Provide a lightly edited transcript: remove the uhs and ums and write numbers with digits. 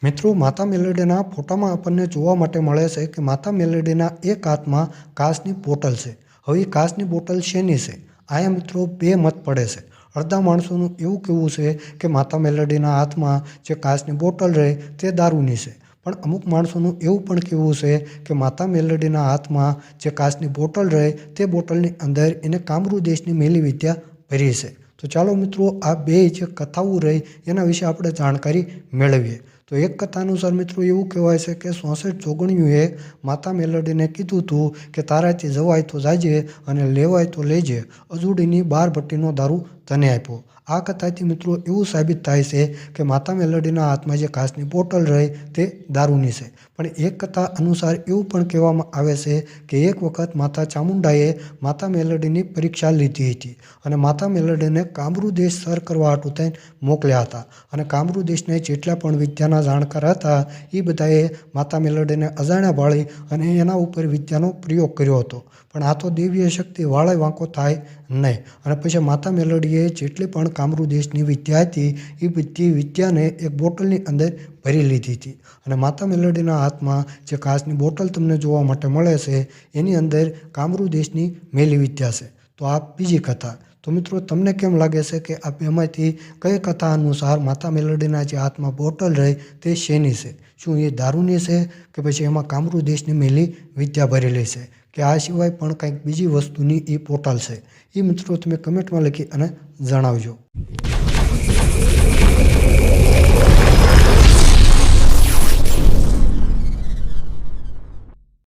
મિત્રો, માતા મેલડીના ફોટામાં આપણને જોવા માટે મળે છે કે માતા મેલડીના એક હાથમાં કાચની બોટલ છે. હવે એ કાચની બોટલ શેની છે? અહીંયા મિત્રો બે મત પડે છે. અડધા માણસોનું એવું કહેવું છે કે માતા મેલડીના હાથમાં જે કાચની બોટલ રહે તે દારૂની છે. પણ અમુક માણસોનું એવું પણ કહેવું છે કે માતા મેલડીના હાથમાં જે કાચની બોટલ રહે તે બોટલની અંદર એને કામરૂ દેશની મેલી વિદ્યા ભરી છે. તો ચાલો મિત્રો, આ બે જે કથાઓ રહી એના વિશે આપણે જાણકારી મેળવીએ. તો એક કથા અનુસાર મિત્રો એવું કહેવાય છે કે 64 જોગણીઓએ માતા મેલડીને કીધું હતું કે તારાથી જવાય તો જાજે અને લેવાય તો લેજે, અજુડીની 12 ભટ્ટીનો દારૂ તને આપ્યો. આ કથાથી મિત્રો એવું સાબિત થાય છે કે માતા મેલડીના હાથમાં જે કાચની બોટલ રહે તે દારૂની છે. પણ એક કથા અનુસાર એવું પણ કહેવામાં આવે છે કે એક વખત માતા ચામુંડાએ માતા મેલડીની પરીક્ષા લીધી હતી અને માતા મેલડીને કામરૂ દેશ સર કરવા હાટુ થઈને મોકલ્યા હતા. અને કામરૂ દેશને જેટલા પણ વિદ્યાના જાણકાર હતા એ બધાએ માતા મેલડીને અજાણ્યા ભાળી અને એના ઉપર વિદ્યાનો પ્રયોગ કર્યો હતો. પણ આ તો દેવીય શક્તિ વાળે વાંકો થાય નહીં. અને પછી માતા મેલડીએ જેટલી પણ કામરૂ દેશની વિદ્યા હતી એ બધી વિદ્યાને એક બોટલની અંદર ભરી લીધી હતી. અને માતા મેલડીના હાથમાં જે કાચની બોટલ તમને જોવા માટે મળે છે એની અંદર કામરૂ દેશની મેલી વિદ્યા છે. તો આ બીજી કથા. તો મિત્રો, તમને કેમ લાગે છે કે આ બેમાંથી કઈ કથા અનુસાર માતા મેલડીના જે હાથમાં બોટલ રહી તે શેની છે? શું એ દારૂની છે કે પછી એમાં કામરૂ દેશની મેલી વિદ્યા ભરેલી છે કે આ સિવાય પણ કંઈક બીજી વસ્તુની એ બોટલ છે? એ મિત્રો તમે કમેન્ટમાં લખી અને જણાવજો.